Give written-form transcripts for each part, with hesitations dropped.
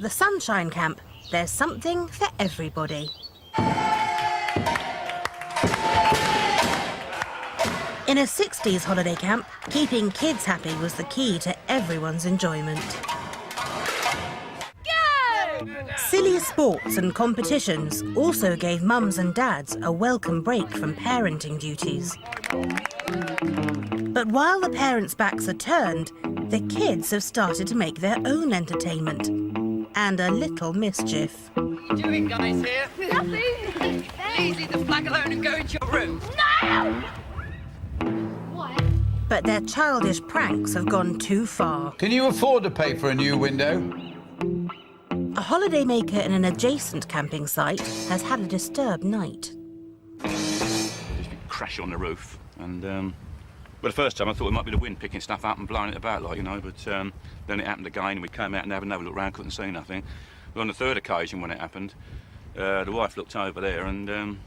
the Sunshine Camp, there's something for everybody. In a 60s holiday camp, keeping kids happy was the key to everyone's enjoyment. Go! Silly sports and competitions also gave mums and dads a welcome break from parenting duties. But while the parents' backs are turned, the kids have started to make their own entertainment and a little mischief. What are you doing, guys, here? Nothing. Please leave the flag alone and go into your room. No! What? But their childish pranks have gone too far. Can you afford to pay for a new window? A holidaymaker in an adjacent camping site has had a disturbed night. Just crash on the roof, and well, the first time I thought it might be the wind picking stuff up and blowing it about, like, you know, but then it happened again, and we came out and had another look round, couldn't see nothing. But on the third occasion when it happened, the wife looked over there and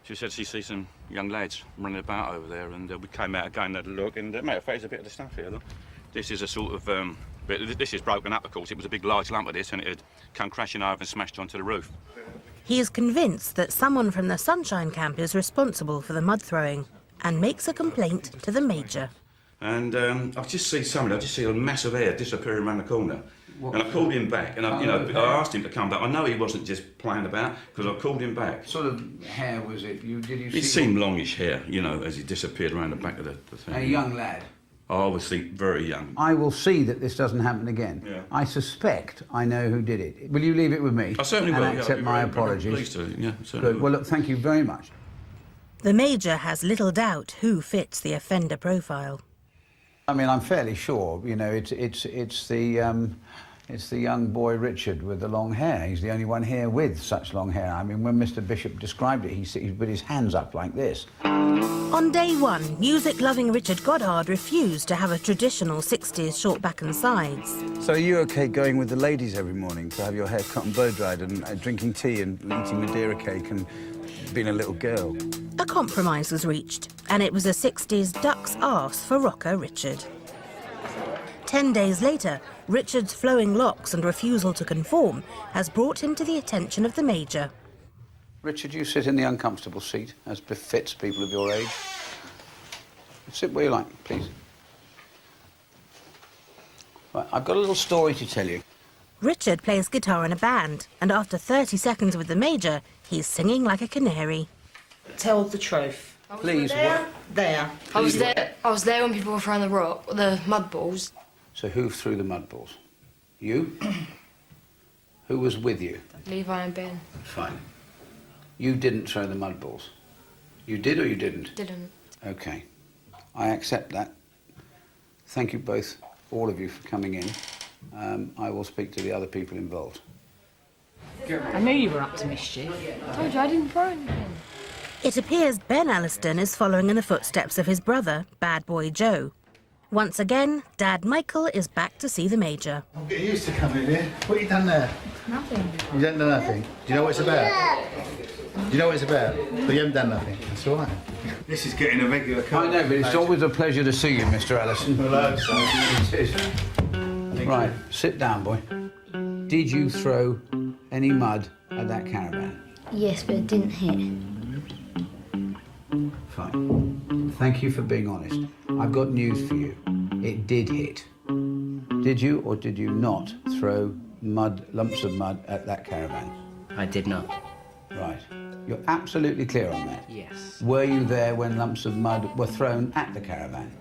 she said she sees some young lads running about over there, and we came out again and had a look, and matter of fact, there's a bit of the stuff here, look. This is a sort of, this is broken up, of course. It was a big large lump of this, and it had come crashing over and smashed onto the roof. He is convinced that someone from the Sunshine Camp is responsible for the mud throwing and makes a complaint to the Major. And I just see somebody, I just see a mass of hair disappearing around the corner. What? And I called him back, and I asked him to come back. I know he wasn't just playing about, because I called him back. What sort of hair was it? Did you see? It seemed longish hair, you know, as he disappeared around the back of the thing. A young lad? Obviously very young. I will see that this doesn't happen again. Yeah. I suspect I know who did it. Will you leave it with me? I certainly will. And accept my apologies. Pleased to, yeah, certainly. Good. Well, look, thank you very much. The Major has little doubt who fits the offender profile. I mean, I'm fairly sure, you know, it's the young boy Richard with the long hair. He's the only one here with such long hair. I mean, when Mr. Bishop described it, he put his hands up like this. On day one, music-loving Richard Goddard refused to have a traditional 60s short back and sides. So are you OK going with the ladies every morning to have your hair cut and blow-dried and drinking tea and eating Madeira cake and being a little girl? A compromise was reached, and it was a 60s duck's arse for rocker Richard. 10 days later, Richard's flowing locks and refusal to conform has brought him to the attention of the Major. Richard, you sit in the uncomfortable seat, as befits people of your age. Sit where you like, please. Right, I've got a little story to tell you. Richard plays guitar in a band, and after 30 seconds with the Major, he's singing like a canary. Tell the truth. Please, There. I was there when people were throwing the mud balls. So who threw the mud balls? You? Who was with you? Levi and Ben. Fine. You didn't throw the mud balls. You did or you didn't? Didn't. OK. I accept that. Thank you both, all of you, for coming in. I will speak to the other people involved. I knew you were up to mischief. I told you I didn't throw anything. It appears Ben Alliston is following in the footsteps of his brother, Bad Boy Joe. Once again, Dad Michael is back to see the Major. I'm getting used to coming in here. What have you done there? Nothing. You don't know nothing? Do you know what it's about? Do you know what it's about? But you haven't done nothing. That's all right. This is getting a regular cut. I know, but it's always a pleasure to see you, Mr. Allison. Hello, son. It is. Right, sit down, boy. Did you throw any mud at that caravan? Yes, but it didn't hit. Fine. Thank you for being honest. I've got news for you. It did hit. Did you or did you not throw lumps of mud at that caravan? I did not. Right. You're absolutely clear on that? Yes. Were you there when lumps of mud were thrown at the caravan?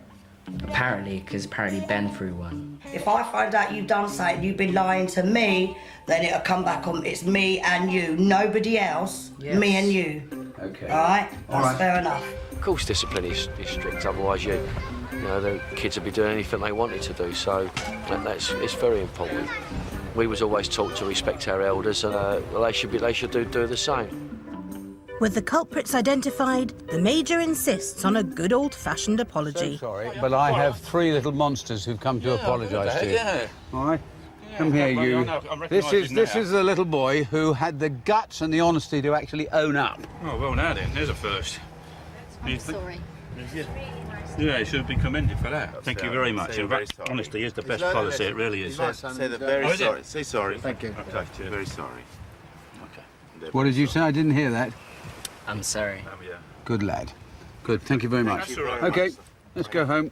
Apparently, because Ben threw one. If I find out you've done something, you've been lying to me, then it'll come back on, it's me and you, nobody else, Yes. me and you. Okay. All right? That's fair enough. Of course discipline is strict, otherwise you know, the kids would be doing anything they wanted to do, so it's very important. We was always taught to respect our elders, and they should do the same. With the culprits identified, the Major insists on a good old-fashioned apology. So sorry, but I have three little monsters who've come to apologise to you. Yeah. All right? Come here, you. This is the little boy who had the guts and the honesty to actually own up. Oh, well, now then, there's a first. Sorry. Yeah, he should be commended for that. Thank you very much. In fact, honesty is the best policy, it really is. Say that very sorry. Say sorry. Thank you. Okay, very sorry. Okay. What did you say? I didn't hear that. I'm sorry. Good lad. Good, thank you very much. That's all right. OK, let's go home.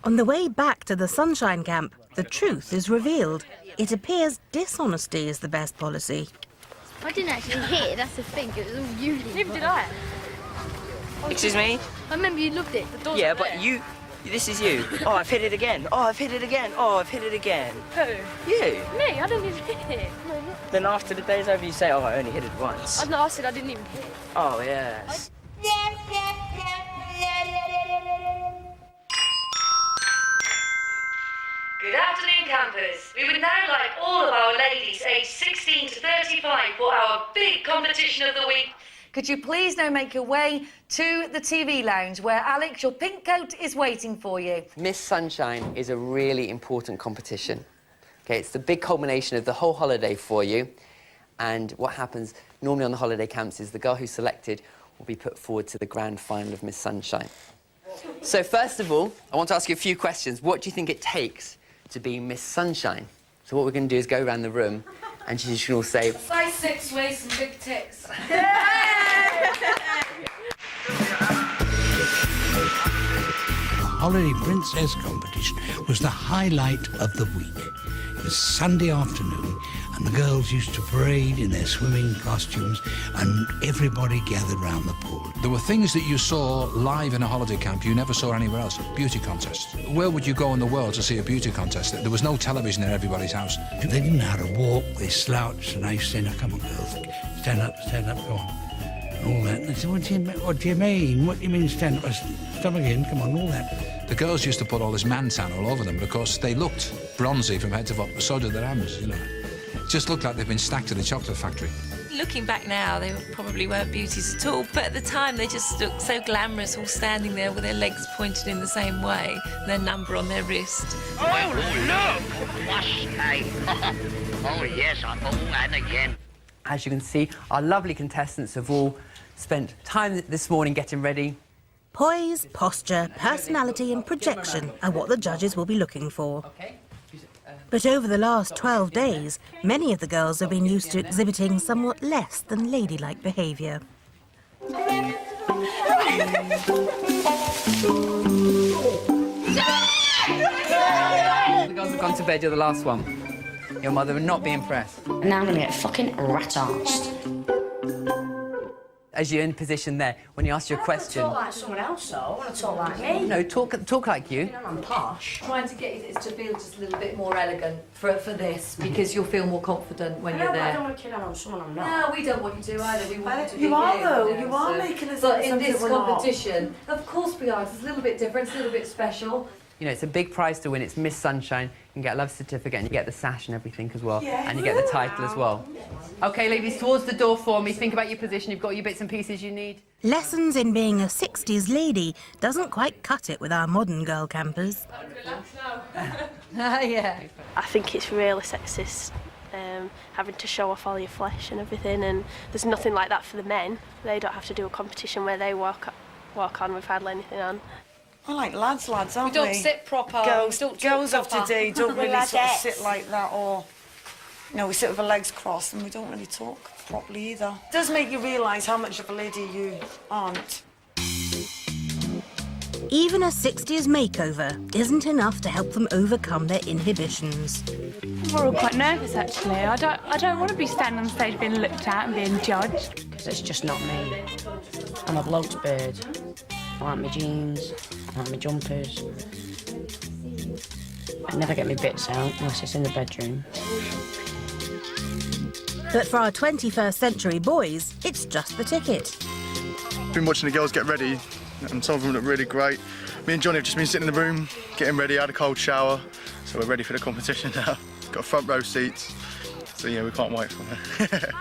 On the way back to the Sunshine Camp, the truth is revealed. It appears dishonesty is the best policy. I didn't actually hit, that's the thing. It was all you. Neither did I. Excuse me? I remember you loved it. The door's Yeah, up but there. you... This is you. Oh, I've hit it again. Oh, I've hit it again. Oh, I've hit it again. Who? You. Me? I didn't even hit it. No, not. Then after the day's over, you say, oh, I only hit it once. I said I didn't even hit it. Oh, yes. Good afternoon, campers. We would now like all of our ladies aged 16 to 35 for our big competition of the week. Could you please now make your way to the TV lounge where Alex, your pink coat, is waiting for you? Miss Sunshine is a really important competition. Okay, it's the big culmination of the whole holiday for you. And what happens normally on the holiday camps is the girl who's selected will be put forward to the grand final of Miss Sunshine. So first of all, I want to ask you a few questions. What do you think it takes to be Miss Sunshine? So what we're going to do is go around the room and you can all say... Size 6 waist and big tits. The Holiday Princess competition was the highlight of the week. It was Sunday afternoon, and the girls used to parade in their swimming costumes, and everybody gathered round the pool. There were things that you saw live in a holiday camp you never saw anywhere else. Beauty contests. Where would you go in the world to see a beauty contest? There was no television in everybody's house. They didn't know how to walk, they slouched, and I used to say, now come on, girls, stand up, go on. And all that. And I said, what do you mean? What do you mean stand up? Stop again, come on, all that. The girls used to put all this man tan all over them because they looked bronzy from head to foot, but so did their arms, you know. It just looked like they'd been stacked in a chocolate factory. Looking back now, they probably weren't beauties at all, but at the time they just looked so glamorous, all standing there with their legs pointed in the same way, and their number on their wrist. Oh, look! What's that? Oh, yes, and again. As you can see, our lovely contestants have all spent time this morning getting ready. Poise, posture, personality and projection are what the judges will be looking for. But over the last 12 days, many of the girls have been used to exhibiting somewhat less than ladylike behaviour. The girls have gone to bed, you're the last one. Your mother would not be impressed. Now I'm going to get fucking rat-arsed. As you're in position there, when you ask your question... I don't talk like someone else, though. I want to talk like me. No, talk like you. You know, I'm posh. Trying to get you to feel just a little bit more elegant for this, because you'll feel more confident when you're there. I don't want to kid out on someone I'm not. No, we don't want you to either. We want you to be You are, though. you know, You are so. making us But in something this we're not. competition, of course we are. It's a little bit different, it's a little bit special. You know, it's a big prize to win. It's Miss Sunshine. You can get a love certificate and you get the sash and everything as well. Yeah. And you get the title as well. OK, ladies, towards the door for me. Think about your position. You've got your bits and pieces you need. Lessons in being a 60s lady doesn't quite cut it with our modern girl campers. Yeah. I think it's really sexist, having to show off all your flesh and everything, and there's nothing like that for the men. They don't have to do a competition where they walk on with hardly anything on. I like lads, aren't we? We don't sit proper. Girls, we don't girls talk of proper. today don't We're really sort of ladettes. sit like that, or we sit with our legs crossed and we don't really talk properly either. It does make you realise how much of a lady you aren't. Even a 60s makeover isn't enough to help them overcome their inhibitions. We're all quite nervous, actually. I don't want to be standing on stage being looked at and being judged. Because it's just not me. I'm a bloke's bird. I like my jeans, I like my jumpers. I never get my bits out unless it's in the bedroom. But for our 21st century boys, it's just the ticket. Been watching the girls get ready, and some of them look really great. Me and Johnny have just been sitting in the room, getting ready, had a cold shower, so we're ready for the competition now. Got front row seats, so yeah, we can't wait for it.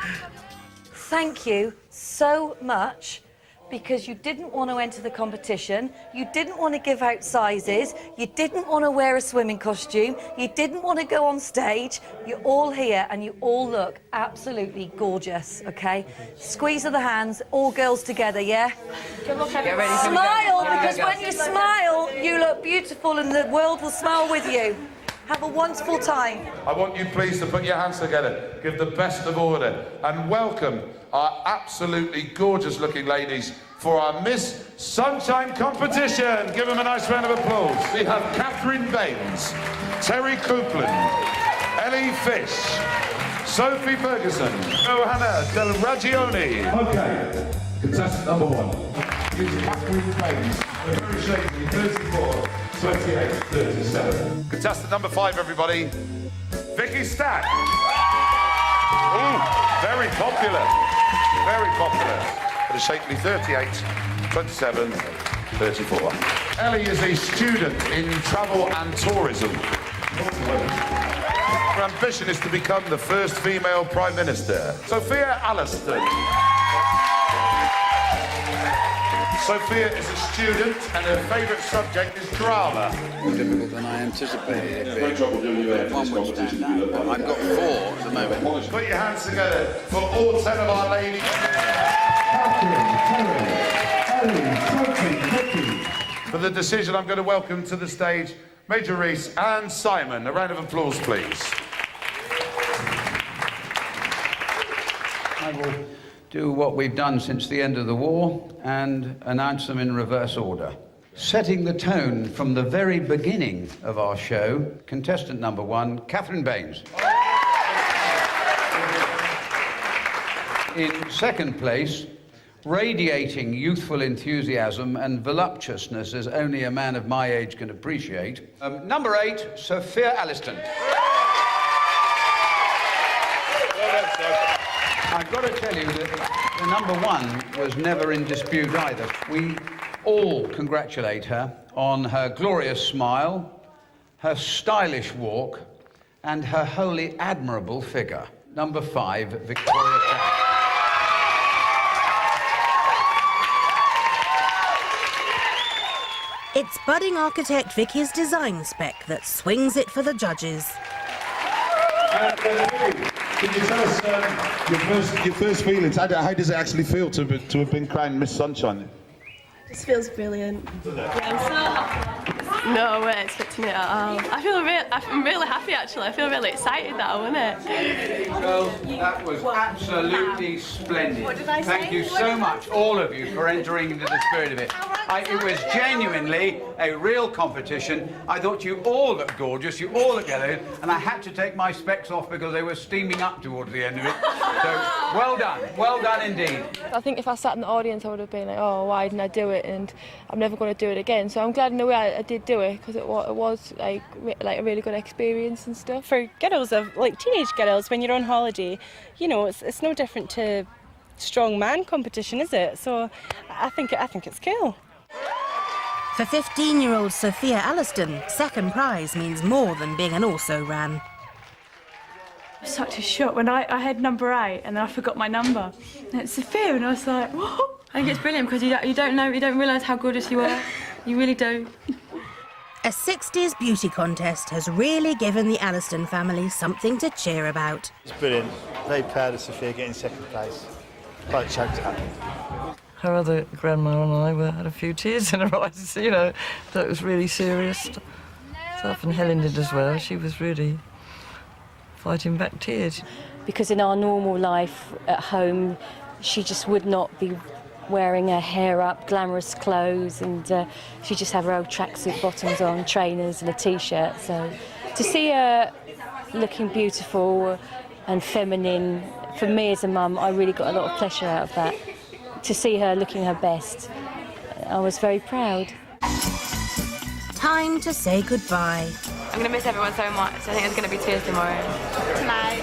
Thank you so much because you didn't want to enter the competition, you didn't want to give out sizes, you didn't want to wear a swimming costume, you didn't want to go on stage. You're all here and you all look absolutely gorgeous, okay? Squeeze of the hands, all girls together, yeah? Get ready. Smile, because when you smile, you look beautiful and the world will smile with you. Have a wonderful time. I want you please to put your hands together, give the best of order, and welcome our absolutely gorgeous looking ladies for our Miss Sunshine competition. Give them a nice round of applause. We have Catherine Baines, Terry Copeland, Ellie Fish, Sophie Ferguson, Johanna Del Ragione. Okay, contestant number 1 is Catherine Baines, a very shapely 34, 28, 37. Contestant number 5, everybody, Vicky Stack. Ooh, very popular, very popular. At a shapely 38, 27, 34. Ellie is a student in travel and tourism. Her ambition is to become the first female Prime Minister. Sophia Alliston. Sophia is a student and her favourite subject is drama. More difficult than I anticipated it being. One would stand out. I've got 4 at the moment. Put your hands together for all 10 of our ladies. For the decision, I'm going to welcome to the stage Major Reese and Simon. A round of applause, please. I will do what we've done since the end of the war and announce them in reverse order. Setting the tone from the very beginning of our show, contestant number 1, Catherine Baines. In second place, radiating youthful enthusiasm and voluptuousness as only a man of my age can appreciate. Number 8, Sophia Alliston. I've got to tell you that the number 1 was never in dispute either. We all congratulate her on her glorious smile, her stylish walk, and her wholly admirable figure. Number 5, Victoria Campbell. It's budding architect Vicky's design spec that swings it for the judges. Can you tell us your first feelings? How does it actually feel to have been crowned Miss Sunshine? This feels brilliant. No, I wasn't expecting it at all. I'm really happy actually. I feel really excited that I won it. Well, that was absolutely splendid. What did I say? Thank you so much, all of you, for entering into the spirit of it. It was genuinely a real competition. I thought you all looked gorgeous, you all looked yellow, and I had to take my specs off because they were steaming up towards the end of it. So, well done indeed. I think if I sat in the audience, I would have been like, oh, why didn't I do it? And I'm never going to do it again. So I'm glad in a way I did do it because it was like a really good experience and stuff. For girls, like teenage girls, when you're on holiday, you know, it's no different to strong man competition, is it? So I think it's cool. For 15-year-old Sophia Alliston, second prize means more than being an also-ran. Such a shock when I had number 8 and then I forgot my number. And it's Sophia and I was like, what? I think it's brilliant because you don't realise how gorgeous you are. You really do. A 60s beauty contest has really given the Alliston family something to cheer about. It's brilliant. Very proud of Sophia getting second place. Quite choked up. Her other grandma and I had a few tears in our eyes, you know, that was really serious stuff, and Helen did as well. She was really fighting back tears. Because in our normal life at home, she just would not be wearing her hair up, glamorous clothes, and she just have her old tracksuit bottoms on, trainers and a T-shirt. So to see her looking beautiful and feminine, for me as a mum, I really got a lot of pleasure out of that. To see her looking her best, I was very proud. Time to say goodbye. I'm going to miss everyone so much. I think there's going to be tears tomorrow. Tonight.